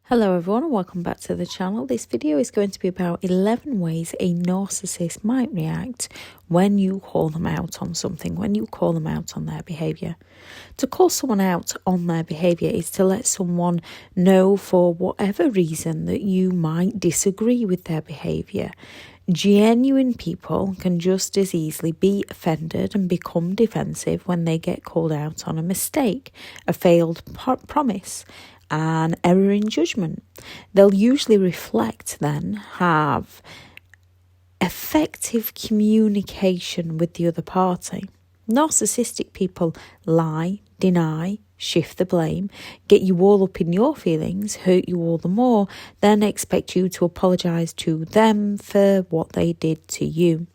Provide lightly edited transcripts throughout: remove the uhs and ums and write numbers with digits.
Hello everyone and welcome back to the channel. This video is going to be about 11 ways a narcissist might react when you call them out on something, when you call them out on their behaviour. To call someone out on their behaviour is to let someone know for whatever reason that you might disagree with their behaviour. Genuine people can just as easily be offended and become defensive when they get called out on a mistake, a failed promise, an error in judgment. They'll usually reflect then, have effective communication with the other party. Narcissistic people lie, deny, shift the blame, get you all up in your feelings, hurt you all the more, then expect you to apologise to them for what they did to you.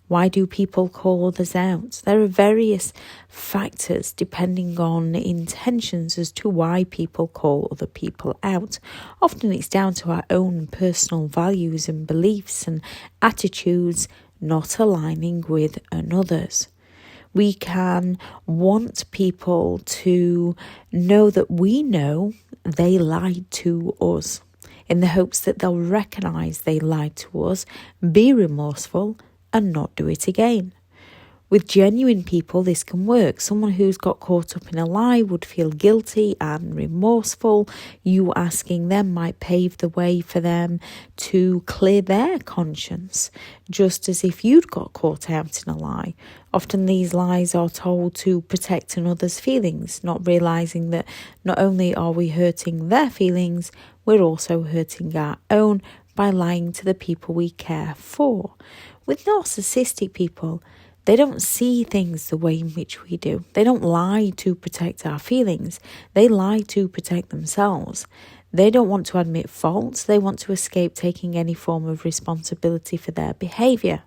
Why do people call others out? There are various factors depending on intentions as to why people call other people out. Often it's down to our own personal values and beliefs and attitudes not aligning with another's. We can want people to know that we know they lied to us in the hopes that they'll recognise they lied to us, be remorseful, and not do it again. With genuine people, this can work. Someone who's got caught up in a lie would feel guilty and remorseful. You asking them might pave the way for them to clear their conscience, just as if you'd got caught out in a lie. Often these lies are told to protect another's feelings, not realising that not only are we hurting their feelings, we're also hurting our own by lying to the people we care for. With narcissistic people, they don't see things the way in which we do. They don't lie to protect our feelings. They lie to protect themselves. They don't want to admit faults. They want to escape taking any form of responsibility for their behaviour.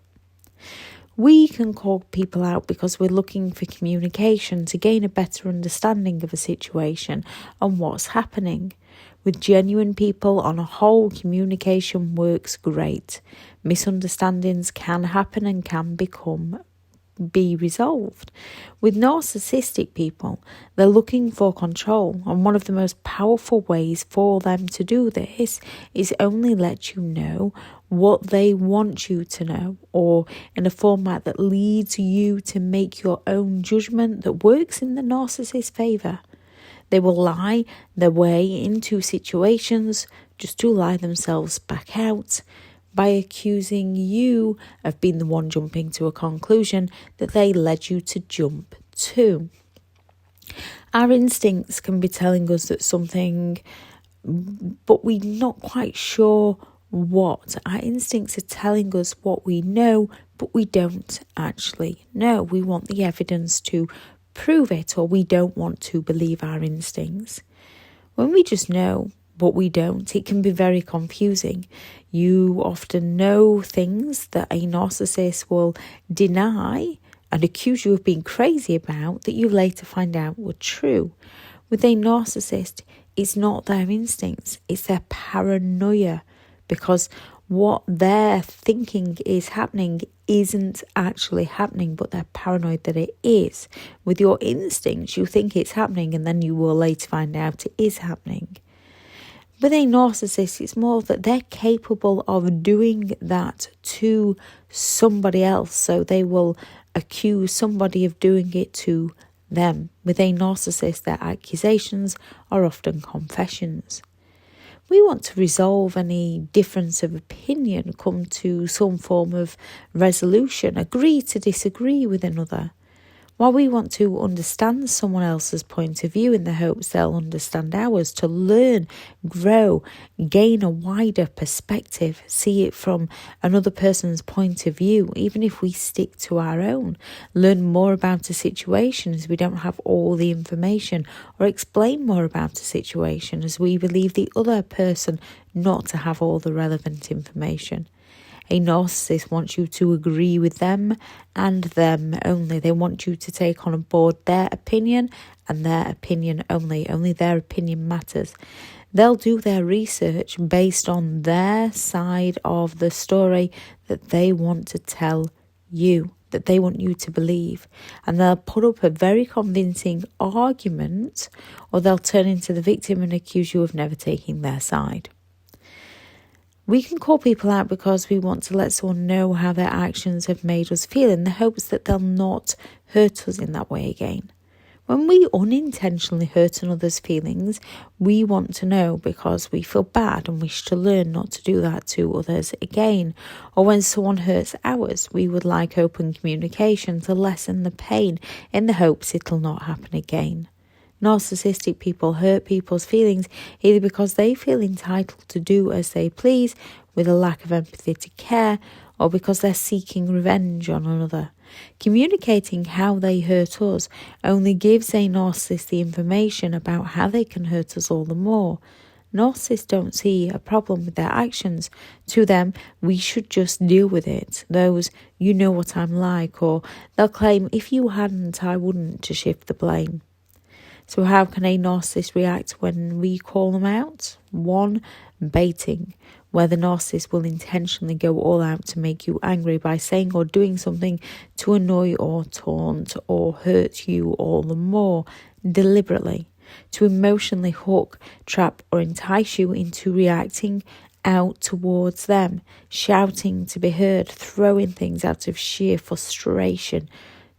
We can call people out because we're looking for communication to gain a better understanding of a situation and what's happening. With genuine people, on a whole, communication works great. Misunderstandings can happen and can be resolved. With narcissistic people, they're looking for control, and one of the most powerful ways for them to do this is only let you know what they want you to know, or in a format that leads you to make your own judgment that works in the narcissist's favour. They will lie their way into situations just to lie themselves back out by accusing you of being the one jumping to a conclusion that they led you to jump to. Our instincts can be telling us that something, but we're not quite sure what. Our instincts are telling us what we know, but we don't actually know. We want the evidence to prove it, or we don't want to believe our instincts. When we just know but we don't, it can be very confusing. You often know things that a narcissist will deny and accuse you of being crazy about that you later find out were true. With a narcissist, it's not their instincts, it's their paranoia, because what they're thinking is happening isn't actually happening, but they're paranoid that it is. With your instincts, you think it's happening, and then you will later find out it is happening. With a narcissist, it's more that they're capable of doing that to somebody else, so they will accuse somebody of doing it to them. With a narcissist, their accusations are often confessions. We want to resolve any difference of opinion, come to some form of resolution, agree to disagree with another. While we want to understand someone else's point of view in the hopes they'll understand ours, to learn, grow, gain a wider perspective, see it from another person's point of view, even if we stick to our own, learn more about a situation as we don't have all the information, or explain more about a situation as we believe the other person not to have all the relevant information. A narcissist wants you to agree with them and them only. They want you to take on board their opinion and their opinion only. Only their opinion matters. They'll do their research based on their side of the story that they want to tell you. that they want you to believe. And they'll put up a very convincing argument, or they'll turn into the victim and accuse you of never taking their side. We can call people out because we want to let someone know how their actions have made us feel, in the hopes that they'll not hurt us in that way again. When we unintentionally hurt another's feelings, we want to know because we feel bad and wish to learn not to do that to others again. Or when someone hurts ours, we would like open communication to lessen the pain, in the hopes it'll not happen again. Narcissistic people hurt people's feelings either because they feel entitled to do as they please with a lack of empathy to care, or because they're seeking revenge on another. Communicating how they hurt us only gives a narcissist the information about how they can hurt us all the more. Narcissists don't see a problem with their actions. To them, we should just deal with it. Those, "you know what I'm like," or they'll claim, "if you hadn't, I wouldn't," to shift the blame. So how can a narcissist react when we call them out? 1. Baiting, where the narcissist will intentionally go all out to make you angry by saying or doing something to annoy or taunt or hurt you all the more, deliberately, to emotionally hook, trap or entice you into reacting out towards them, shouting to be heard, throwing things out of sheer frustration,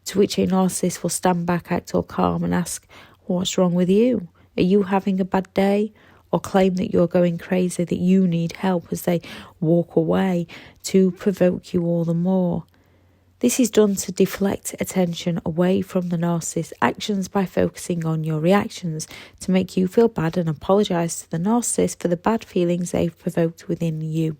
to which a narcissist will stand back, act all calm and ask, "What's wrong with you? Are you having a bad day?" Or claim that you're going crazy, that you need help, as they walk away, to provoke you all the more. This is done to deflect attention away from the narcissist's actions by focusing on your reactions, to make you feel bad and apologise to the narcissist for the bad feelings they've provoked within you.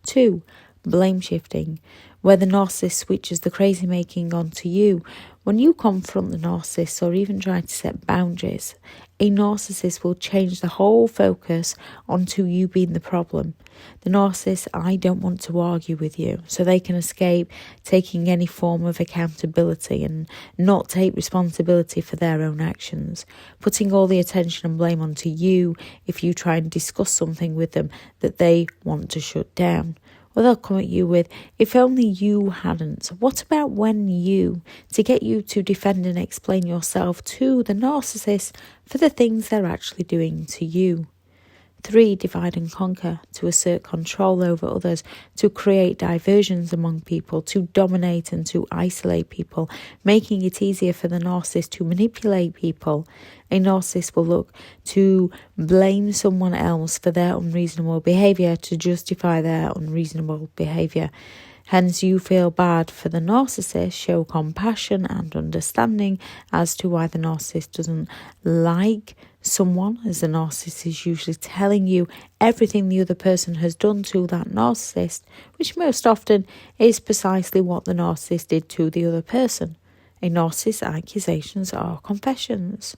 2. Blame shifting, where the narcissist switches the crazy making onto you. When you confront the narcissist or even try to set boundaries, a narcissist will change the whole focus onto you being the problem. The narcissist, "I don't want to argue with you," so they can escape taking any form of accountability and not take responsibility for their own actions, putting all the attention and blame onto you if you try and discuss something with them that they want to shut down. Or they'll come at you with, "if only you hadn't, what about when you," to get you to defend and explain yourself to the narcissist for the things they're actually doing to you. 3. Divide and conquer, to assert control over others, to create diversions among people, to dominate and to isolate people, making it easier for the narcissist to manipulate people. A narcissist will look to blame someone else for their unreasonable behaviour to justify their unreasonable behaviour. Hence, you feel bad for the narcissist, show compassion and understanding as to why the narcissist doesn't like someone, as the narcissist is usually telling you everything the other person has done to that narcissist, which most often is precisely what the narcissist did to the other person. A narcissist's accusations are confessions.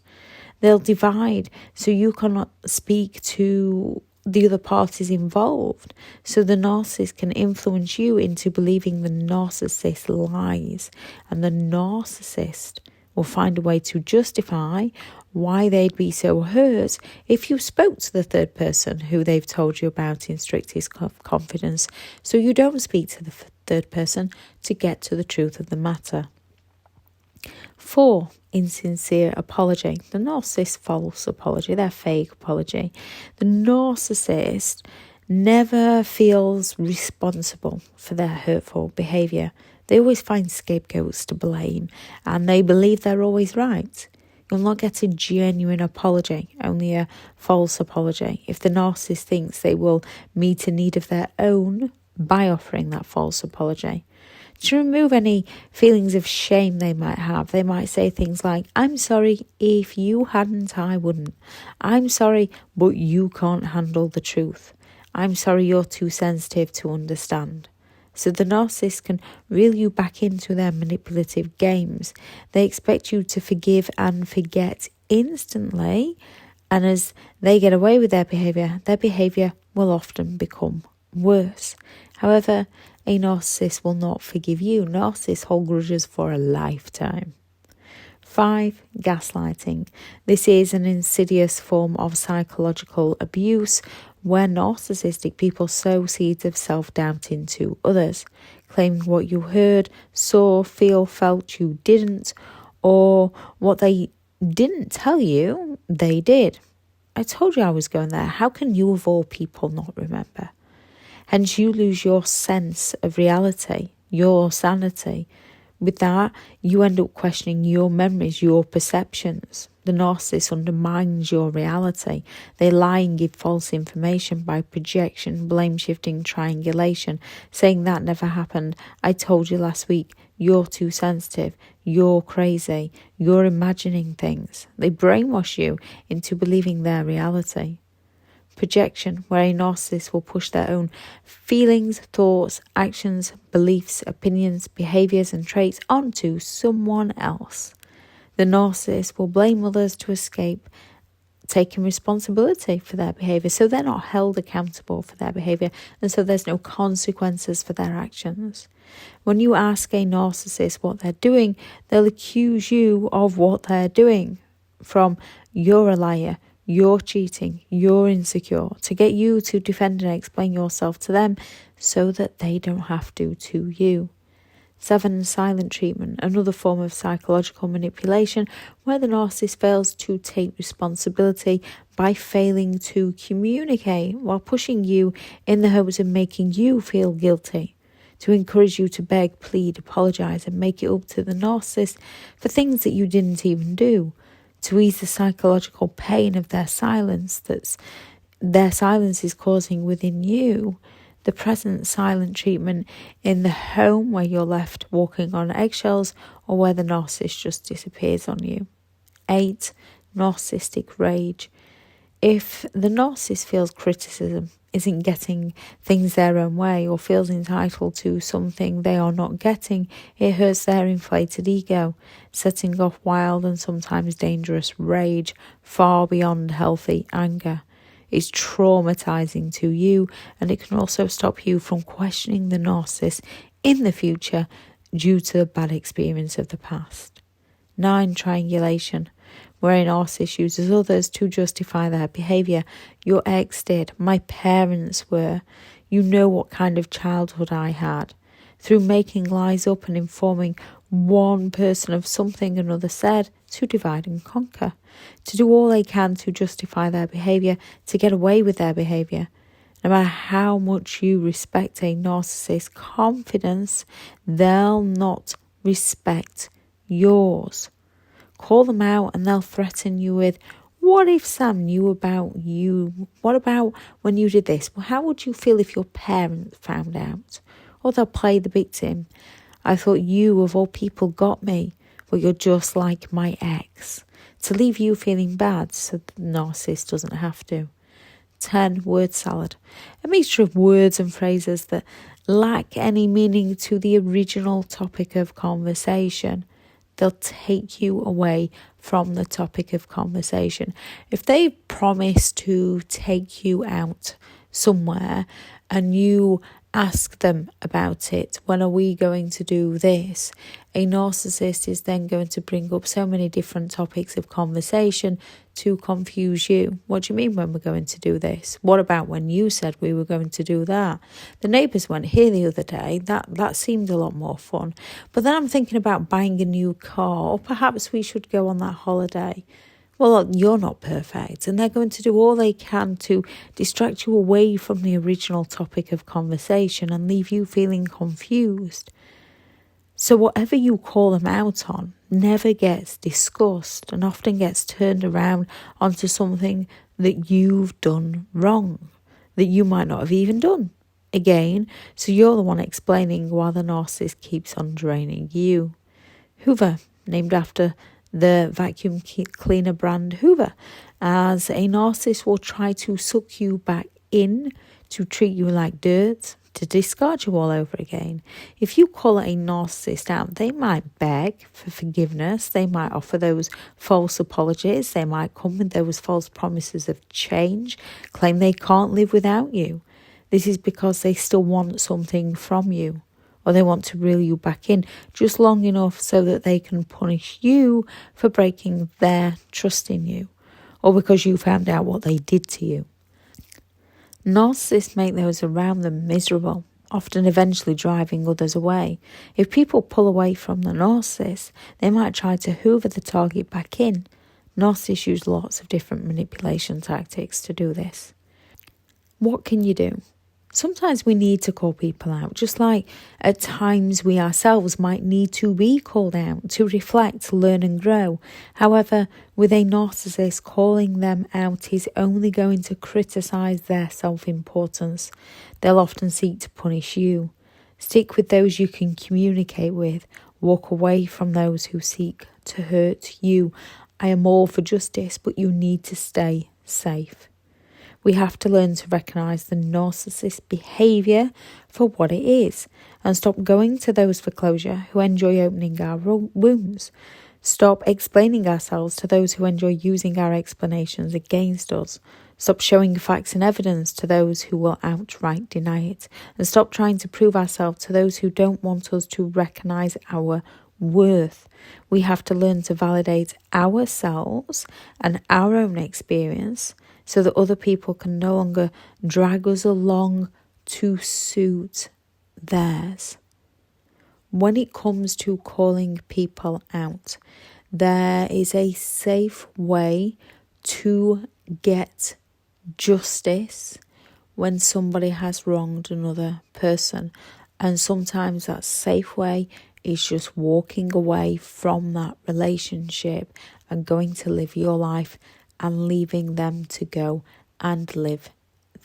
They'll divide so you cannot speak to the other parties involved, so the narcissist can influence you into believing the narcissist's lies, and the narcissist will find a way to justify why they'd be so hurt if you spoke to the third person who they've told you about in strictest confidence, so you don't speak to the third person to get to the truth of the matter. 4. Insincere apology. The narcissist's false apology, their fake apology. The narcissist never feels responsible for their hurtful behaviour. They always find scapegoats to blame, and they believe they're always right. You'll not get a genuine apology, only a false apology, if the narcissist thinks they will meet a need of their own by offering that false apology. To remove any feelings of shame they might have, they might say things like, "I'm sorry, if you hadn't, I wouldn't. I'm sorry, but you can't handle the truth. I'm sorry, you're too sensitive to understand." So the narcissist can reel you back into their manipulative games. They expect you to forgive and forget instantly, and as they get away with their behaviour will often become worse. However, a narcissist will not forgive you. Narcissists hold grudges for a lifetime. 5. Gaslighting. This is an insidious form of psychological abuse where narcissistic people sow seeds of self-doubt into others, claiming what you heard, saw, felt you didn't, or what they didn't tell you, they did. I told you I was going there. How can you of all people not remember? Hence you lose your sense of reality, your sanity. With that, you end up questioning your memories, your perceptions. The narcissist undermines your reality. They lie and give false information by projection, blame shifting, triangulation, saying that never happened. I told you last week, you're too sensitive, you're crazy, you're imagining things. They brainwash you into believing their reality. Projection, where a narcissist will push their own feelings, thoughts, actions, beliefs, opinions, behaviours and traits onto someone else. The narcissist will blame others to escape taking responsibility for their behaviour, so they're not held accountable for their behaviour, and so there's no consequences for their actions. When you ask a narcissist what they're doing, they'll accuse you of what they're doing, from you're a liar, you're cheating, you're insecure, to get you to defend and explain yourself to them so that they don't have to you. 7. Silent treatment, another form of psychological manipulation where the narcissist fails to take responsibility by failing to communicate while pushing you in the hopes of making you feel guilty, to encourage you to beg, plead, apologise and make it up to the narcissist for things that you didn't even do, to ease the psychological pain of their silence is causing within you. The present silent treatment in the home where you're left walking on eggshells, or where the narcissist just disappears on you. 8. Narcissistic rage. If the narcissist feels criticism, isn't getting things their own way, or feels entitled to something they are not getting, it hurts their inflated ego, setting off wild and sometimes dangerous rage far beyond healthy anger. It's traumatizing to you, and it can also stop you from questioning the narcissist in the future due to the bad experience of the past. 9. Triangulation, where a narcissist uses others to justify their behaviour. Your ex did, my parents were, you know what kind of childhood I had. Through making lies up and informing one person of something another said, to divide and conquer, to do all they can to justify their behaviour, to get away with their behaviour. No matter how much you respect a narcissist's confidence, they'll not respect yours. Call them out and they'll threaten you with, what if Sam knew about you? What about when you did this? Well, how would you feel if your parents found out? Or they'll play the victim. I thought you, of all people, got me, but you're just like my ex. To leave you feeling bad so the narcissist doesn't have to. 10. Word salad. A mixture of words and phrases that lack any meaning to the original topic of conversation. They'll take you away from the topic of conversation. If they promise to take you out somewhere and you ask them about it, when are we going to do this? A narcissist is then going to bring up so many different topics of conversation to confuse you. What do you mean when we're going to do this? What about when you said we were going to do that? The neighbours went here the other day. That seemed a lot more fun. But then I'm thinking about buying a new car, or perhaps we should go on that holiday. Well, you're not perfect, and they're going to do all they can to distract you away from the original topic of conversation and leave you feeling confused. So whatever you call them out on never gets discussed and often gets turned around onto something that you've done wrong, that you might not have even done. Again, so you're the one explaining while the narcissist keeps on draining you. Hoover, named after the vacuum cleaner brand Hoover, as a narcissist will try to suck you back in, to treat you like dirt, to discard you all over again. If you call a narcissist out, they might beg for forgiveness, they might offer those false apologies, they might come with those false promises of change, claim they can't live without you. This is because they still want something from you, or they want to reel you back in just long enough so that they can punish you for breaking their trust in you, or because you found out what they did to you. Narcissists make those around them miserable, often eventually driving others away. If people pull away from the narcissist, they might try to hoover the target back in. Narcissists use lots of different manipulation tactics to do this. What can you do? Sometimes we need to call people out, just like at times we ourselves might need to be called out to reflect, learn and grow. However, with a narcissist, calling them out is only going to criticise their self-importance. They'll often seek to punish you. Stick with those you can communicate with. Walk away from those who seek to hurt you. I am all for justice, but you need to stay safe. We have to learn to recognise the narcissist behaviour for what it is and stop going to those for closure who enjoy opening our wounds. Stop explaining ourselves to those who enjoy using our explanations against us. Stop showing facts and evidence to those who will outright deny it. And stop trying to prove ourselves to those who don't want us to recognise our worth. We have to learn to validate ourselves and our own experience so that other people can no longer drag us along to suit theirs. When it comes to calling people out, there is a safe way to get justice when somebody has wronged another person. And sometimes that safe way is just walking away from that relationship and going to live your life and leaving them to go and live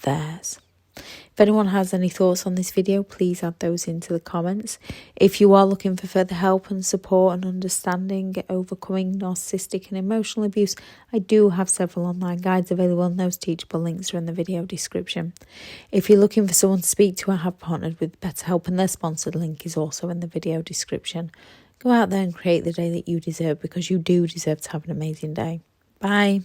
theirs. If anyone has any thoughts on this video, please add those into the comments. If you are looking for further help and support and understanding overcoming narcissistic and emotional abuse, I do have several online guides available, and those teachable links are in the video description. If you're looking for someone to speak to, I have partnered with BetterHelp, and their sponsored link is also in the video description. Go out there and create the day that you deserve, because you do deserve to have an amazing day. Bye.